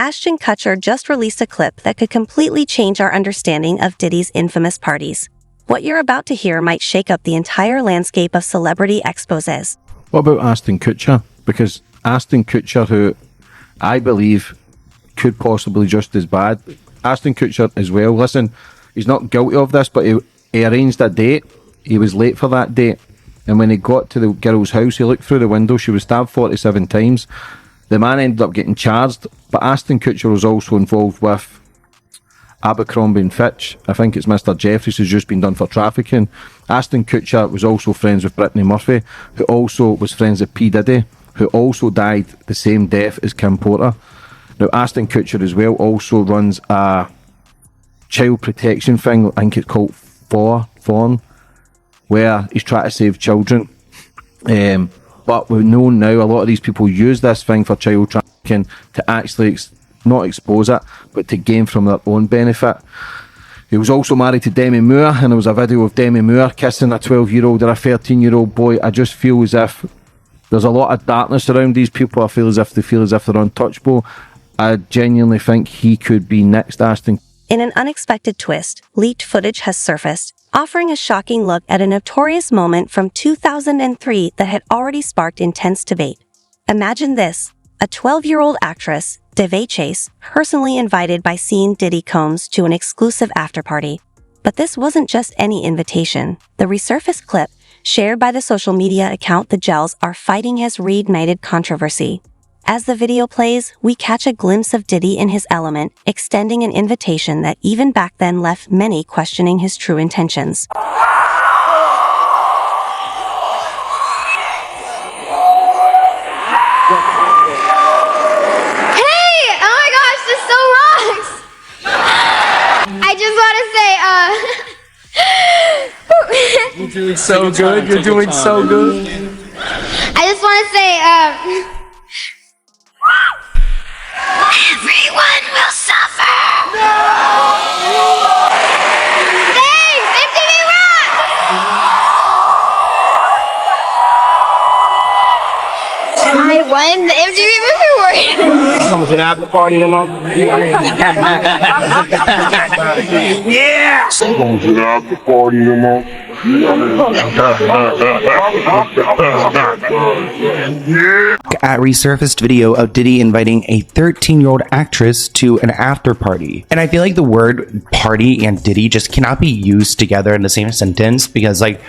Ashton Kutcher just released a clip that could completely change our understanding of Diddy's infamous parties. What you're about to hear might shake up the entire landscape of celebrity exposés. What about Ashton Kutcher? Because Ashton Kutcher, who I believe could possibly just as bad. Ashton Kutcher as well, listen, he's not guilty of this, but he arranged a date. He was late for that date. And when he got to the girl's house, he looked through the window. She was stabbed 47 times. The man ended up getting charged, but Ashton Kutcher was also involved with Abercrombie and Fitch. I think it's Mr. Jeffries who's just been done for trafficking. Ashton Kutcher was also friends with Brittany Murphy, who also was friends with P. Diddy, who also died the same death as Kim Porter. Now, Ashton Kutcher as well also runs a child protection thing, I think it's called Fawn, where he's trying to save children. But we know now a lot of these people use this thing for child trafficking to actually not expose it, but to gain from their own benefit. He was also married to Demi Moore, and there was a video of Demi Moore kissing a 12-year-old or a 13-year-old boy. I just feel as if there's a lot of darkness around these people. I feel as if they feel as if they're untouchable. I genuinely think he could be next Ashton. In an unexpected twist, leaked footage has surfaced, offering a shocking look at a notorious moment from 2003 that had already sparked intense debate. Imagine this, a 12-year-old actress, Devay Chase, personally invited by Sean Diddy Combs to an exclusive after-party. But this wasn't just any invitation. The resurfaced clip, shared by the social media account The Gels Are Fighting, has reignited controversy. As the video plays, we catch a glimpse of Diddy in his element, extending an invitation that even back then left many questioning his true intentions. Hey! Oh my gosh, this so rocks! I just want to say, You're doing so good, you're doing so good. I just want to say, everyone will suffer! No! Thanks! MTV rocks! I won the MTV Movie Award! Someone's an after party tonight. Yeah! Someone's an after party tonight. At resurfaced video of Diddy inviting a 13-year-old actress to an after party. And I feel like the word party and Diddy just cannot be used together in the same sentence, because like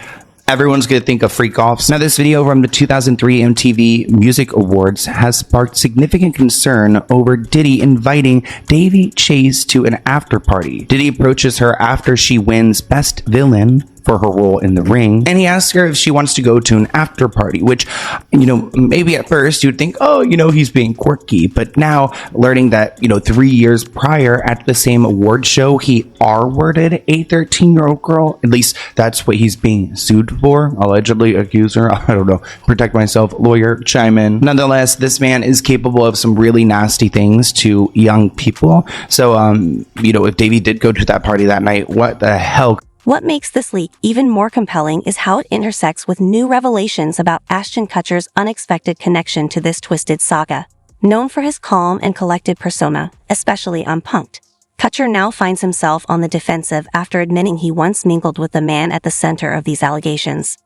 everyone's gonna think of freak offs. Now, this video from the 2003 MTV Music Awards has sparked significant concern over Diddy inviting Devay Chase to an after party. Diddy approaches her after she wins Best Villain for her role in The Ring, and he asks her if she wants to go to an after party, which, you know, maybe at first you'd think, oh, you know, he's being quirky, but now learning that, you know, 3 years prior at the same award show, he R-worded a 13-year-old girl. At least that's what he's being sued for, allegedly. Accuser, I don't know, protect myself, lawyer, chime in. Nonetheless, this man is capable of some really nasty things to young people. So, you know, if Davey did go to that party that night, what the hell? What makes this leak even more compelling is how it intersects with new revelations about Ashton Kutcher's unexpected connection to this twisted saga. Known for his calm and collected persona, especially on Punk'd, Kutcher now finds himself on the defensive after admitting he once mingled with the man at the center of these allegations.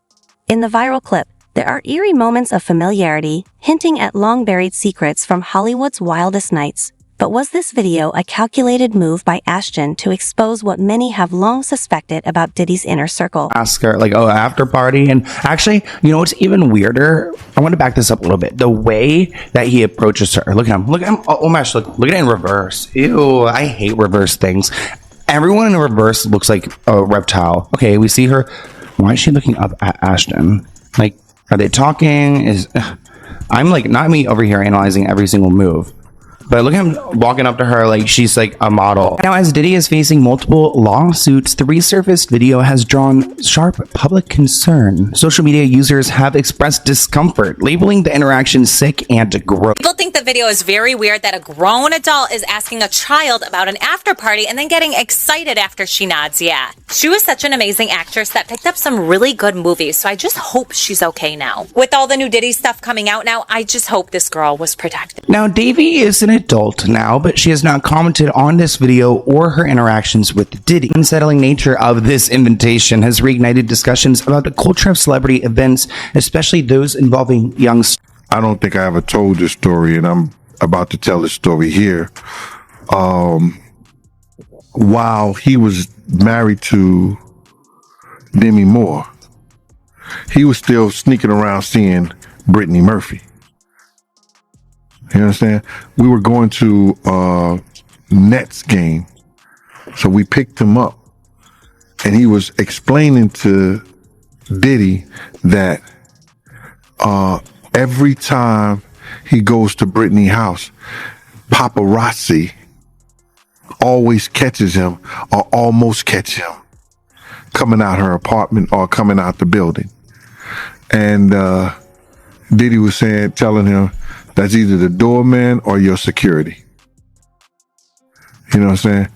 In the viral clip, there are eerie moments of familiarity, hinting at long-buried secrets from Hollywood's wildest nights. But was this video a calculated move by Ashton to expose what many have long suspected about Diddy's inner circle? Ask her, like, oh, after party. And actually, you know what's even weirder? I want to back this up a little bit. The way that he approaches her. Look at him. Look at him. Oh my gosh, look at it in reverse. Ew, I hate reverse things. Everyone in reverse looks like a reptile. Okay, we see her. Why is she looking up at Ashton? Like, are they talking? I'm like, not me over here analyzing every single move. But look at him walking up to her like she's like a model. Now, as Diddy is facing multiple lawsuits, the resurfaced video has drawn sharp public concern. Social media users have expressed discomfort, labeling the interaction sick and gross. People think the video is very weird that a grown adult is asking a child about an after party and then getting excited after she nods yeah. She was such an amazing actress that picked up some really good movies, so I just hope she's okay now. With all the new Diddy stuff coming out now, I just hope this girl was protected. Now, Davey is in a adult now, but she has not commented on this video or her interactions with Diddy. The unsettling nature of this invitation has reignited discussions about the culture of celebrity events, especially those involving young. I don't think I ever told this story, and I'm about to tell this story here. While he was married to Demi Moore, he was still sneaking around seeing Brittany Murphy. You understand? We were going to a Nets game, so we picked him up, and he was explaining to Diddy that every time he goes to Brittany's house, paparazzi always catches him or almost catch him coming out her apartment or coming out the building. And Diddy was telling him that's either the doorman or your security. You know what I'm saying?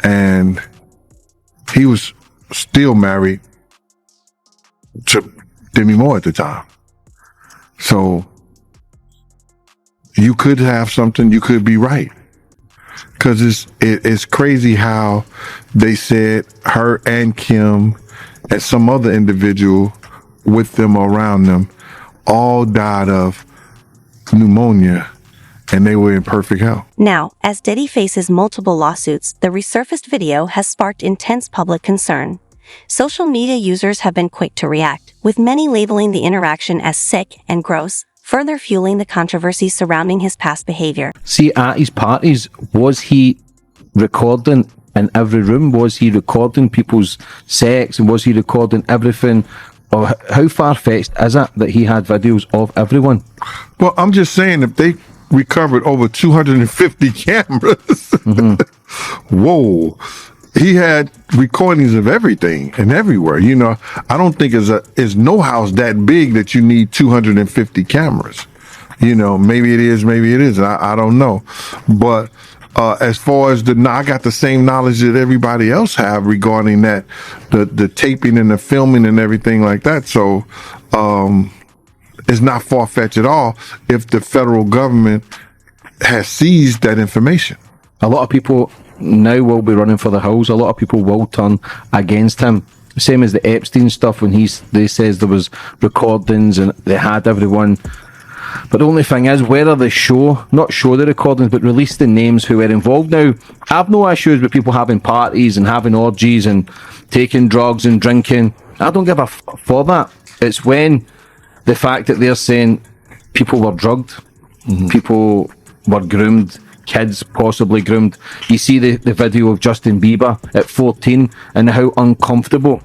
And he was still married to Demi Moore at the time. So you could have something, you could be right. Because it's crazy how they said her and Kim and some other individual with them or around them all died of pneumonia, and they were in perfect health. Now, as Diddy faces multiple lawsuits, the resurfaced video has sparked intense public concern. Social media users have been quick to react, with many labeling the interaction as sick and gross, further fueling the controversy surrounding his past behavior. See, at his parties, was he recording in every room? Was he recording people's sex? And was he recording everything? Or how far-fetched is it that he had videos of everyone? Well, I'm just saying, if they recovered over 250 cameras, whoa, he had recordings of everything and everywhere. You know, I don't think is no house that big that you need 250 cameras. You know, maybe it is, maybe it isn't. I don't know. But as far as I got the same knowledge that everybody else have regarding that, the taping and the filming and everything like that. So it's not far-fetched at all if the federal government has seized that information. A lot of people now will be running for the hills. A lot of people will turn against him. Same as the Epstein stuff when they says there was recordings and they had everyone. But the only thing is, whether they not show the recordings, but release the names who were involved. Now, I've no issues with people having parties and having orgies and taking drugs and drinking. I don't give a for that. It's when the fact that they're saying people were drugged, people were groomed, kids possibly groomed. You see the video of Justin Bieber at 14 and how uncomfortable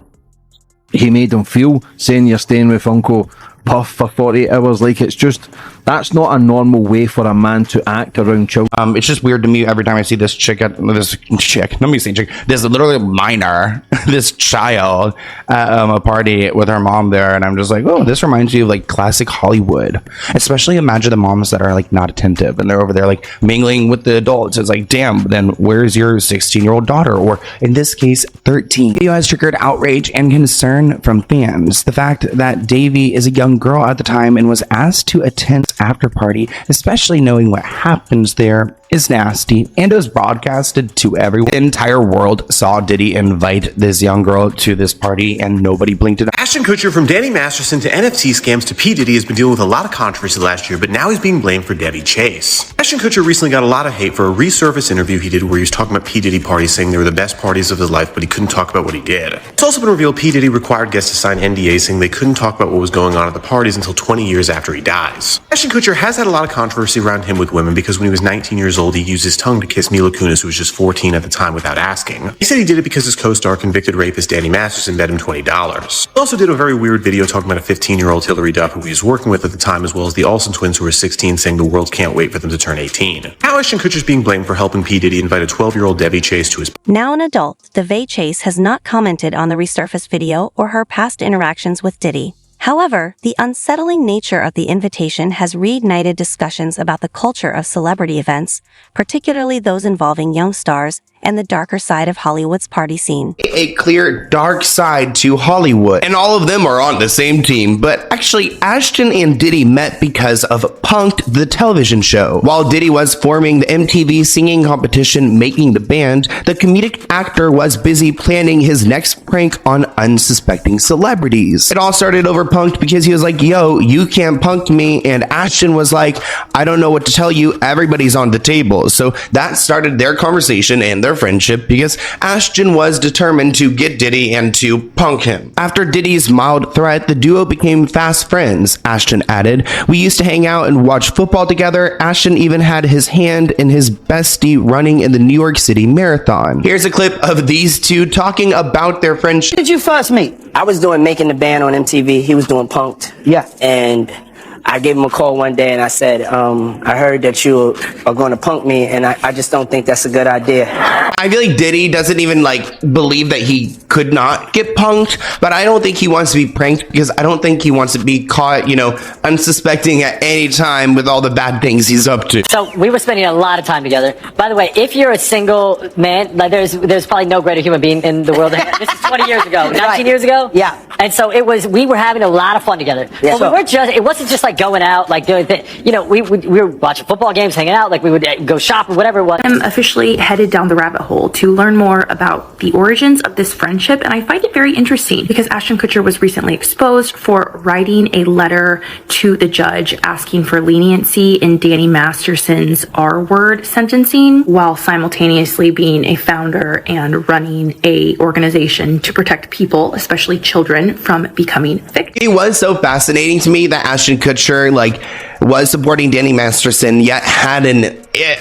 he made him feel, saying you're staying with Uncle Puff for 48 hours. Like, it's just, that's not a normal way for a man to act around children. It's just weird to me every time I see this chick, let me say chick, this literally minor, this child at a party with her mom there, and I'm just like, oh, this reminds me of like classic Hollywood. Especially imagine the moms that are like not attentive and they're over there like mingling with the adults. It's like, damn, then where's your 16-year-old daughter? Or in this case, 13. The video has triggered outrage and concern from fans. The fact that Davy is a young girl at the time and was asked to attend after party, especially knowing what happens there, is nasty, and it was broadcasted to everyone. The entire world saw Diddy invite this young girl to this party and nobody blinked at. Ashton Kutcher, from Danny Masterson to NFT scams to P. Diddy, has been dealing with a lot of controversy last year, but now he's being blamed for Debbie Chase. Ashton Kutcher recently got a lot of hate for a resurfaced interview he did where he was talking about P. Diddy parties, saying they were the best parties of his life, but he couldn't talk about what he did. It's also been revealed P. Diddy required guests to sign NDAs saying they couldn't talk about what was going on at the parties until 20 years after he dies. Ashton Kutcher has had a lot of controversy around him with women because when he was 19 years old, he used his tongue to kiss Mila Kunis, who was just 14 at the time, without asking. He said he did it because his co-star, convicted rapist Danny Masterson, bet him $20. He also did a very weird video talking about a 15-year-old Hillary Duff who he was working with at the time, as well as the Olsen twins, who were 16, saying the world can't wait for them to turn 18. Now Ashton Kutcher is being blamed for helping P. Diddy invite a 12-year-old Debbie Chase to his... Now an adult, Debbie Chase has not commented on the resurfaced video or her past interactions with Diddy. However, the unsettling nature of the invitation has reignited discussions about the culture of celebrity events, particularly those involving young stars, and the darker side of Hollywood's party scene. A clear dark side to Hollywood, and all of them are on the same team. But actually, Ashton and Diddy met because of Punk'd, the television show. While Diddy was forming the MTV singing competition Making the Band, the comedic actor was busy planning his next prank on unsuspecting celebrities. It all started over Punk'd because he was like, yo, you can't punk me, and Ashton was like, I don't know what to tell you, everybody's on the table. So that started their conversation and their friendship because Ashton was determined to get Diddy and to punk him. After Diddy's mild threat, the duo became fast friends, Ashton added. We used to hang out and watch football together. Ashton even had his hand in his bestie running in the New York City Marathon. Here's a clip of these two talking about their friendship. Did you first meet? I was doing Making the Band on MTV. He was doing Punk'd. Yeah. And I gave him a call one day and I said, I heard that you are going to punk me, and I just don't think that's a good idea. I feel like Diddy doesn't even believe that he could not get punked, but I don't think he wants to be pranked because I don't think he wants to be caught, unsuspecting at any time with all the bad things he's up to. So we were spending a lot of time together. By the way, if you're a single man, there's probably no greater human being in the world. This is 20 years ago, 19 years ago. Yeah. And so we were having a lot of fun together. Yeah. But it wasn't just like going out, like doing things. We were watching football games, hanging out, like we would go shopping, whatever it was. I'm officially headed down the rabbit hole to learn more about the origins of this friendship, and I find it very interesting because Ashton Kutcher was recently exposed for writing a letter to the judge asking for leniency in Danny Masterson's R-word sentencing, while simultaneously being a founder and running a organization to protect people, especially children, from becoming victims. It was so fascinating to me that Ashton Kutcher was supporting Danny Masterson, yet had a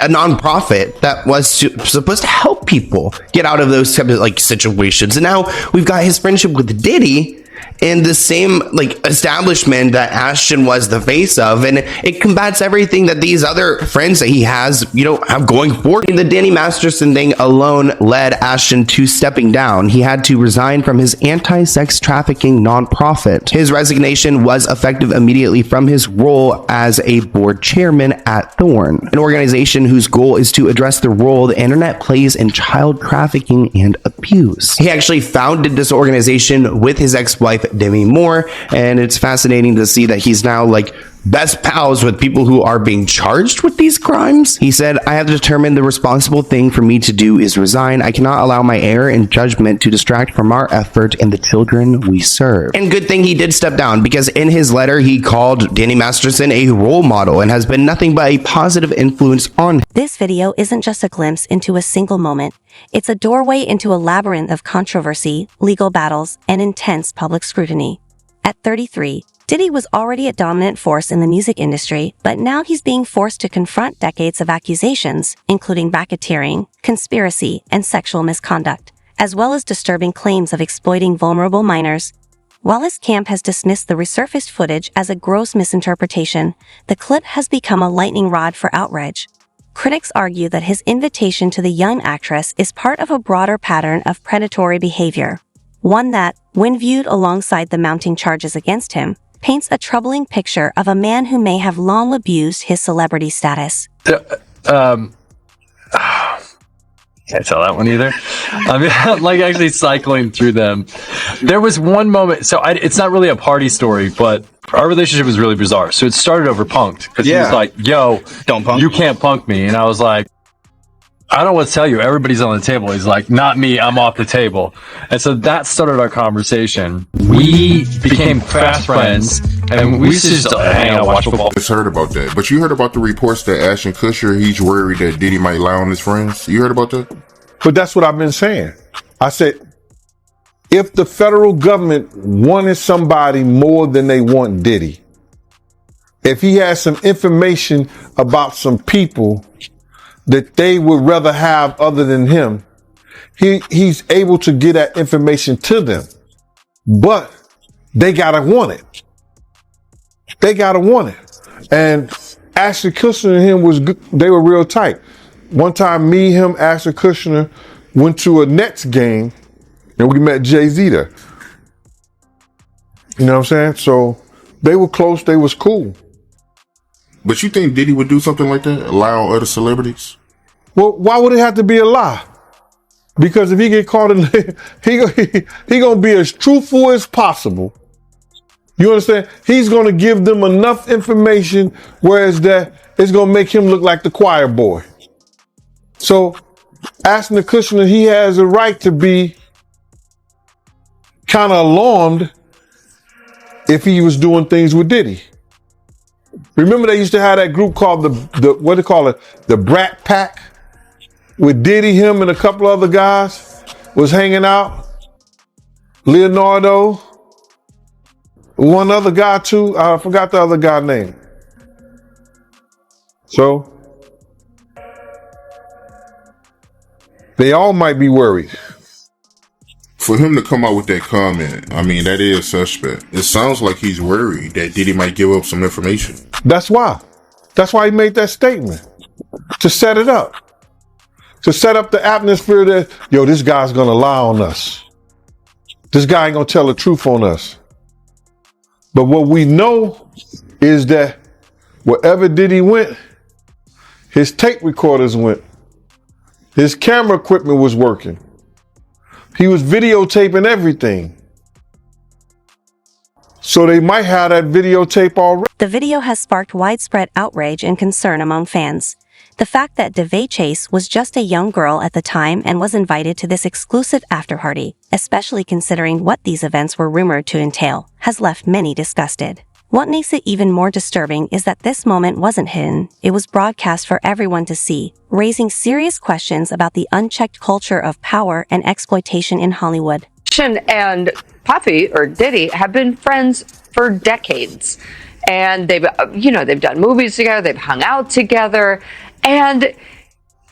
nonprofit that was supposed to help people get out of those types of situations. And now we've got his friendship with Diddy and the same establishment that Ashton was the face of, and it combats everything that these other friends that he has have going for him. The Danny Masterson thing alone led Ashton to stepping down. He had to resign from his anti-sex trafficking nonprofit. His resignation was effective immediately from his role as a board chairman at Thorn, an organization whose goal is to address the role the internet plays in child trafficking and abuse. He actually founded this organization with his ex-wife Demi Moore, and it's fascinating to see that he's now best pals with people who are being charged with these crimes. He said, I have determined the responsible thing for me to do is resign. I cannot allow my error in judgment to distract from our effort and the children we serve. And good thing he did step down, because in his letter he called Danny Masterson a role model and has been nothing but a positive influence on him. This video isn't just a glimpse into a single moment. It's a doorway into a labyrinth of controversy, legal battles, and intense public scrutiny. At 33, Diddy was already a dominant force in the music industry, but now he's being forced to confront decades of accusations, including racketeering, conspiracy, and sexual misconduct, as well as disturbing claims of exploiting vulnerable minors. While his camp has dismissed the resurfaced footage as a gross misinterpretation, the clip has become a lightning rod for outrage. Critics argue that his invitation to the young actress is part of a broader pattern of predatory behavior, one that, when viewed alongside the mounting charges against him, paints a troubling picture of a man who may have long abused his celebrity status. Can't tell that one either. I mean, actually cycling through them. There was one moment, so it's not really a party story, but our relationship was really bizarre. So it started over Punk'd, because he was like, yo, don't punk. You can't punk me. And I was like, I don't know what to tell you. Everybody's on the table. He's like, not me. I'm off the table. And so that started our conversation. We became fast friends, and we used to just hang out, watch football. I just heard about that. But you heard about the reports that Ashton Kutcher, he's worried that Diddy might lie on his friends. You heard about that? But that's what I've been saying. I said, if the federal government wanted somebody more than they want Diddy, if he has some information about some people that they would rather have other than him, he's able to get that information to them. But they gotta want it. They gotta want it. And Ashton Kutcher and him was good. They were real tight. One time, me, him, Ashton Kutcher went to a Nets game, and we met Jay-Z there. You know what I'm saying? So they were close. They was cool. But you think Diddy would do something like that? Allow other celebrities? Well, why would it have to be a lie? Because if he get caught in, he gonna be as truthful as possible. You understand? He's gonna give them enough information, whereas that it's gonna make him look like the choir boy. So, Ashton Kutcher, he has a right to be kind of alarmed if he was doing things with Diddy. Remember they used to have that group called the what do they call it? The Brat Pack, with Diddy, him, and a couple other guys was hanging out. Leonardo, one other guy too. I forgot the other guy's name. So they all might be worried. For him to come out with that comment, I mean, that is suspect. It sounds like he's worried that Diddy might give up some information. That's why. That's why he made that statement. To set it up. To set up the atmosphere that, yo, this guy's gonna lie on us. This guy ain't gonna tell the truth on us. But what we know is that wherever Diddy went, his tape recorders went. His camera equipment was working. He was videotaping everything. So they might have that videotape already. The video has sparked widespread outrage and concern among fans. The fact that DeVay Chase was just a young girl at the time and was invited to this exclusive after-party, especially considering what these events were rumored to entail, has left many disgusted. What makes it even more disturbing is that this moment wasn't hidden, it was broadcast for everyone to see, raising serious questions about the unchecked culture of power and exploitation in Hollywood. And Puffy, or Diddy, have been friends for decades. And they've done movies together, they've hung out together, and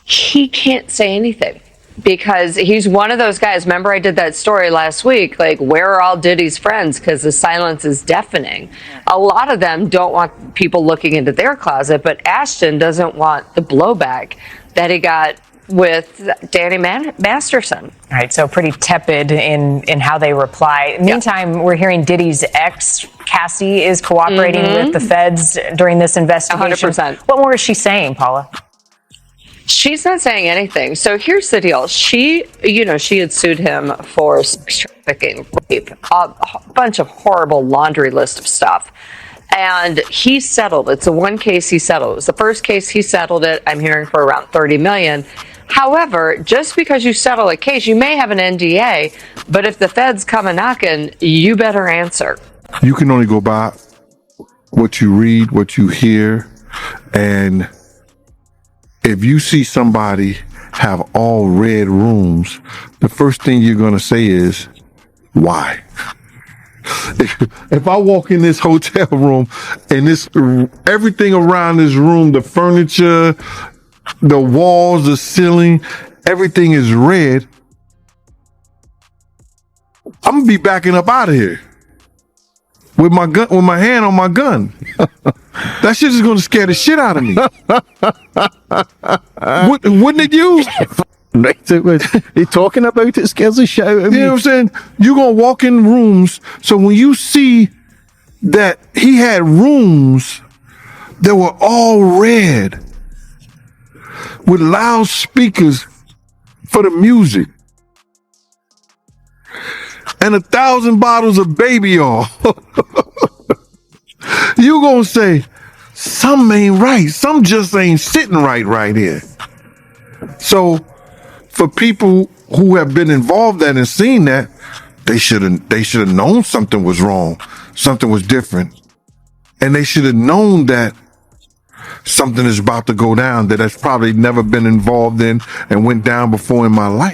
he can't say anything. Because he's one of those guys. Remember I did that story last week, like, where are all Diddy's friends? Because the silence is deafening. A lot of them don't want people looking into their closet, but Ashton doesn't want the blowback that he got with Danny Masterson. All right, so pretty tepid in how they reply. Meantime, we're hearing Diddy's ex, Cassie, is cooperating with the feds during this investigation. 100%. What more is she saying, Paula? She's not saying anything. So here's the deal. She had sued him for sex trafficking, rape, a bunch of horrible laundry list of stuff. And he settled. It's the one case he settled. It was the first case he settled it. I'm hearing for around $30 million. However, just because you settle a case, you may have an NDA, but if the feds come a knocking, you better answer. You can only go by what you read, what you hear, and if you see somebody have all red rooms, the first thing you're going to say is, why? If I walk in this hotel room and everything around this room, the furniture, the walls, the ceiling, everything is red, I'm going to be backing up out of here with my gun, with my hand on my gun. That shit is going to scare the shit out of me. Wouldn't it you? Right, it would. They talking about it scares the shit out of me. You know what I'm saying? You're going to walk in rooms. So when you see that he had rooms that were all red with loud speakers for the music and 1,000 bottles of baby oil, you gonna say, something ain't right. Some just ain't sitting right here. So for people who have been involved in and seen that, they should have known something was wrong, something was different. And they should have known that something is about to go down that has probably never been involved in and went down before in my life.